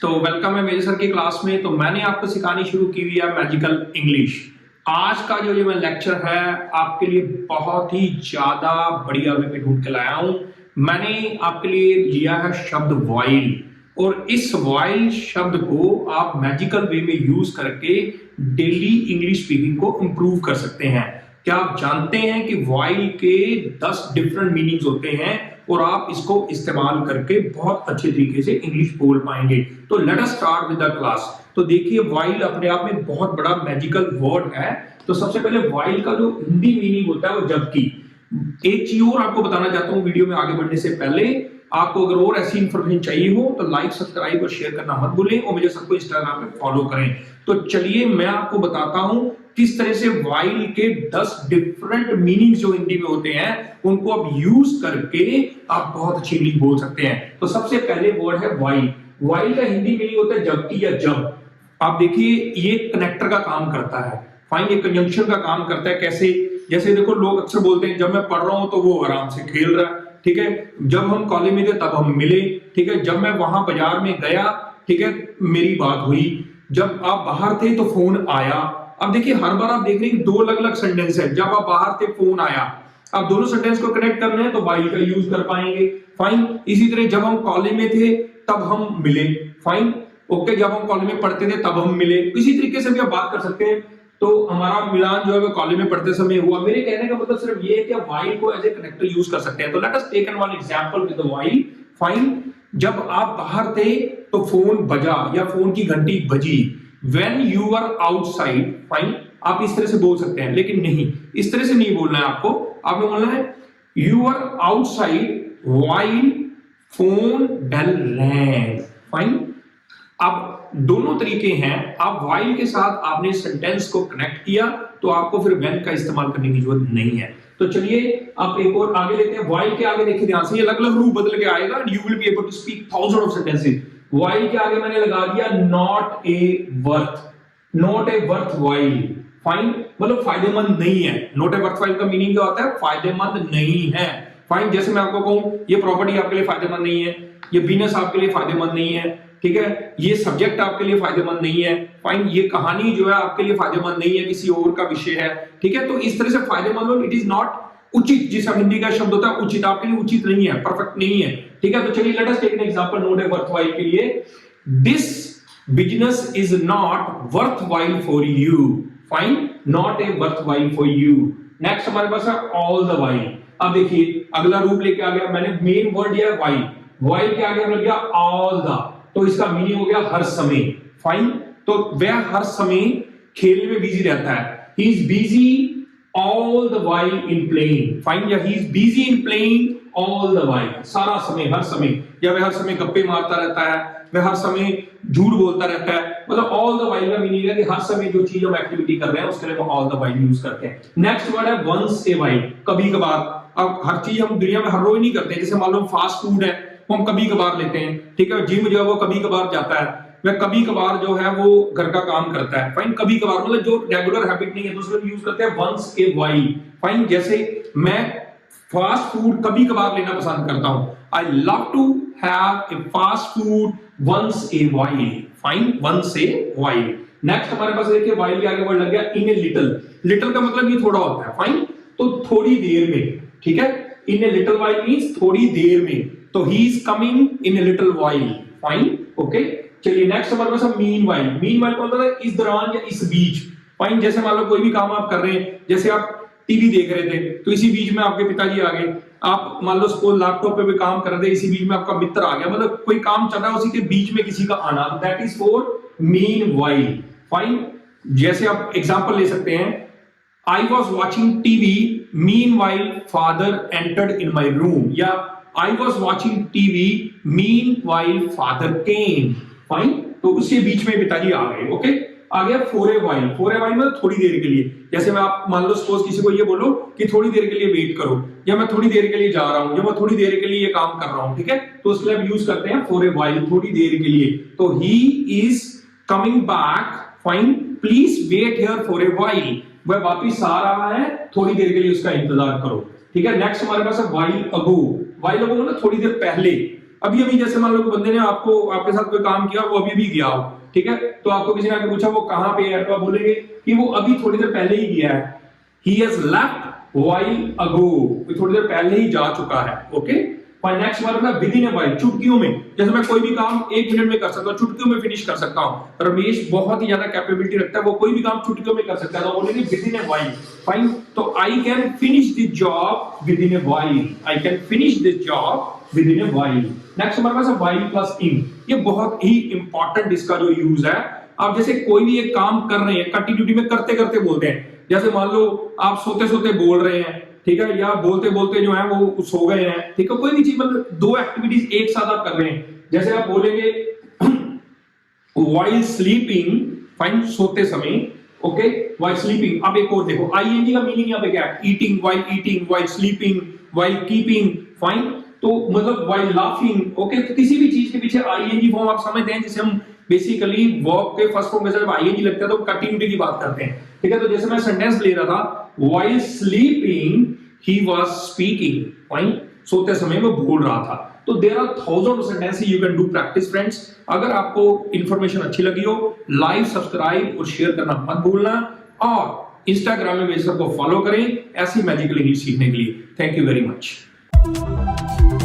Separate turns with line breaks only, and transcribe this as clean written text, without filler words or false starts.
तो वेलकम है मेरे सर की क्लास में। तो मैंने आपको सिखानी शुरू की हुई है मैजिकल इंग्लिश। आज का जो ये मैं लेक्चर है आपके लिए बहुत ही ज्यादा बढ़िया वे में ढूंढ के लाया हूं। मैंने आपके लिए लिया है शब्द वाइल, और इस वाइल शब्द को आप मैजिकल वे में यूज करके डेली इंग्लिश स्पीकिंग को इंप्रूव कर सकते हैं। क्या आप जानते हैं कि वाइल के 10 डिफरेंट मीनिंग्स होते हैं और आप इसको इस्तेमाल करके बहुत अच्छे तरीके से इंग्लिश बोल पाएंगे। तो let us start with the class. तो देखिए, वाइल अपने आप में बहुत बड़ा मैजिकल वर्ड है। तो सबसे पहले वाइल का जो हिंदी मीनिंग होता है वो जबकि। एक चीज और आपको बताना चाहता हूं वीडियो में आगे बढ़ने से पहले, आपको अगर और ऐसी इंफॉर्मेशन चाहिए हो तो लाइक, सब्सक्राइब और शेयर करना मत भूलें, और मुझे सबको इंस्टाग्राम पे फॉलो करें। तो चलिए मैं आपको बताता हूं किस तरह से वाइल के 10 डिफरेंट मीनिंग्स जो हिंदी में होते हैं उनको आप यूज करके आप बहुत अच्छी इंग्लिश बोल सकते हैं। तो सबसे पहले वर्ड है वाइल। वाइल का हिंदी मीनिंग होता है जबकि या जब। आप देखिए, ये कनेक्टर का काम करता है। फाइन, ये कंजंक्शन का काम करता है। कैसे? जैसे देखो, लोग अक्सर बोलते हैं जब मैं पढ़ रहा हूं तो वो आराम से खेल रहा है, ठीक है। जब हम कॉलेज में थे तब हम मिले, ठीक है। जब मैं वहां बाजार में गया, ठीक है, मेरी बात हुई। जब आप बाहर थे तो फोन आया। अब देखिए, हर बार आप देख रहे हैं दो अलग अलग सेंटेंस है। जब आप बाहर थे फोन आया, आप दोनों सेंटेंस को कनेक्ट करने हैं तो वाइल का यूज कर पाएंगे। फाइन। इसी तरह जब हम कॉलेज में थे तब हम मिले। Fine, okay. जब हम कॉलेज में पढ़ते थे तब हम मिले। इसी तरीके से भी आप बात कर सकते हैं। तो हमारा मिलान जो है वो कॉलेज में पढ़ते समय हुआ। मेरे कहने का मतलब सिर्फ ये है कि वाइल को एज ए कनेक्टर यूज कर सकते हैं। तो let us take one example with the while. Fine. जब आप बाहर थे तो फोन बजा या फोन की घंटी बजी। When you are outside, fine, आप इस तरह से बोल सकते हैं, लेकिन नहीं, इस तरह से नहीं बोलना है आपको। आपको बोलना है you are outside while phone bell rang, fine। अब दोनों तरीके हैं। आप while के साथ आपने सेंटेंस को कनेक्ट किया तो आपको फिर when का इस्तेमाल करने की जरूरत नहीं है। तो चलिए आप एक और आगे लेते हैं। while के आगे देखिए ध्यान से, ये अलग अलग रूप बदल के आएगा। You will be able to speak thousands of sentences। While के आगे मैंने लगा दिया not a worth. Not a worth while. Fine, मतलब फायदेमंद नहीं है। नॉट ए वर्थ वाइल का मीनिंग क्या होता है? फायदेमंद नहीं है। फाइन। जैसे मैं आपको कहूं ये प्रॉपर्टी आपके लिए फायदेमंद नहीं है, ये बिजनेस आपके लिए फायदेमंद नहीं है, ठीक है, ये सब्जेक्ट आपके लिए फायदेमंद नहीं है। फाइन। ये कहानी जो है आपके लिए फायदेमंद नहीं है, किसी और का विषय है, ठीक है। तो इस तरह से फायदेमंद, इट इज नॉट उचित। जिस हिंदी का शब्द होता है उचित, आपके लिए उचित नहीं है, परफेक्ट नहीं है, ठीक है। तो चलिए let us take an example not a worthwhile के लिए। This business is not worthwhile for you. Fine, not a worthwhile for you. Next हमारे पास है ऑल द वाइल। अब देखिए अगला रूप लेके आ गया। मैंने मेन वर्ड दिया है वाइल, वाइल के आगे लग गया ऑल द, तो इसका मीनिंग हो गया हर समय। फाइन। तो वह हर समय खेलने में बिजी रहता है। He is busy all the while in playing, fine, या he is busy in playing all the while, सारा समय, हर समय, या वह हर समय गप्पे मारता रहता है, वह हर समय झूठ बोलता रहता है। मतलब all the while का मीनिंग है कि हर समय जो चीज हम एक्टिविटी कर रहे हैं उसके लिए हम all the while यूज करते हैं। नेक्स्ट वर्ड है once a while, कभी कभार। अब हर चीज हम दुनिया में हर रोज नहीं करते। जैसे मान लो फास्ट फूड है, वो हम कभी कभार लेते हैं, ठीक है। जिम जो है वो कभी कभार जाता है, वह कभी कभार जो है वो घर का काम करता है। फाइन, कभी कभार मतलब जो रेगुलर हैबिट नहीं है तो उसमें यूज करते हैं वंस ए वाइल। फाइन। जैसे मैं फास्ट फूड कभी कभार लेना पसंद करता हूं। I love to have a fast food once a while. Fine, once a while. Next हमारे पास देखिए वाइल के आगे वर्ड लग गया इन ए लिटिल। लिटिल का मतलब ये थोड़ा होता है। फाइन, तो थोड़ी देर में, ठीक है। इन ए लिटिल वाइल मींस थोड़ी देर में। तो he is coming in a little while. Fine, okay. चलिए नेक्स्ट हमारे पास मीन वाइल। मीन वाइल मतलब है इस दौरान या इस बीच। फाइन। जैसे मान लो कोई भी काम आप कर रहे हैं, जैसे आप टीवी देख रहे थे तो इसी बीच में आपके पिताजी आ गए। आप मान लो सपोज लैपटॉप पे भी काम कर रहे थे, इसी बीच में आपका मित्र आ गया। मतलब कोई काम चल रहा है उसी के बीच में किसी का आना, that is for meanwhile. Fine. जैसे आप एग्जांपल ले सकते हैं, I was watching TV meanwhile father entered in my room, या I was watching TV meanwhile father came. Fine. तो उसके बीच में पिताजी आ गए। ओके। आ गया for a while. For a while मतलब थोड़ी देर के लिए। जैसे मैं आप मान लो सपोज किसी को ये बोलो कि थोड़ी देर के लिए वेट करो, या मैं थोड़ी देर के लिए जा रहा हूं, या मैं थोड़ी देर के लिए ये काम कर रहा हूं, ठीक है। तो उसके लिए यूज करते हैं फॉर ए वाइल, थोड़ी देर के लिए। तो he is coming back. Fine, please wait here for a while. वह वापिस आ रहा है, थोड़ी देर के लिए उसका इंतजार करो, ठीक है। नेक्स्ट हमारे पास है वाइल अगो। वाइल अगो मतलब थोड़ी देर पहले। अभी अभी जैसे मान लो कि बंदे ने आपको आपके साथ कोई काम किया, वो अभी भी गया हो, ठीक है, तो आपको किसी ने आके पूछा वो कहां पे है, तो आप बोलेंगे कि वो अभी थोड़ी देर पहले ही गया है, he has left while ago, वो थोड़ी देर पहले ही जा चुका है। Okay, fine. नेक्स्ट वर्ब है विद इन ए व्हाइल, चुटकियों में। जैसे मैं कोई भी काम 1 मिनट में कर सकता हूं, चुटकियों में फिनिश कर सकता हूं। रमेश बहुत ही ज्यादा कैपेबिलिटी रखता है, वो कोई भी काम चुटकियों में कर सकता है, तो बोलेंगे within a while. Fine, तो I can finish this job within a while, I can finish this job within a while. Next हमारे पास है व्हाइल प्लस इन, ये बहुत ही इंपॉर्टेंट इसका जो यूज है। आप जैसे कोई भी एक काम कर रहे हैं, कंटिन्यूटी में करते करते बोलते हैं। जैसे मान लो आप सोते सोते बोल रहे हैं, ठीक है, या बोलते बोलते जो है वो सो गए हैं, ठीक है, कोई भी चीज, मतलब 2 एक्टिविटीज एक साथ आप कर रहे हैं। जैसे आप बोलेंगे while sleeping, फाइन, सोते समय, ओके, while sleeping। अब एक और देखो, आईएनजी का मीनिंग यहाँ पे क्या है, eating, while sleeping, while keeping, fine, तो मतलब while laughing, ओके, तो किसी भी चीज के पीछे आईएनजी फॉर्म आप समझते हैं, जिसे हम बेसिकली वर्ब के फर्स्ट फॉर्म में जब आईएनजी लगता है तो कंटिन्यूटी की बात करते हैं, ठीक है। तो जैसे मैं सेंटेंस ले रहा था, while sleeping he was speaking, fine, सोते समय वो बोल रहा था। तो there are thousand sentences you can do practice friends. अगर आपको इंफॉर्मेशन अच्छी लगी हो, लाइक, सब्सक्राइब और शेयर करना मत भूलना, और इंस्टाग्राम में मेरे को फॉलो करें ऐसी मैजिकल इंग्लिश सीखने के लिए। Thank you very much.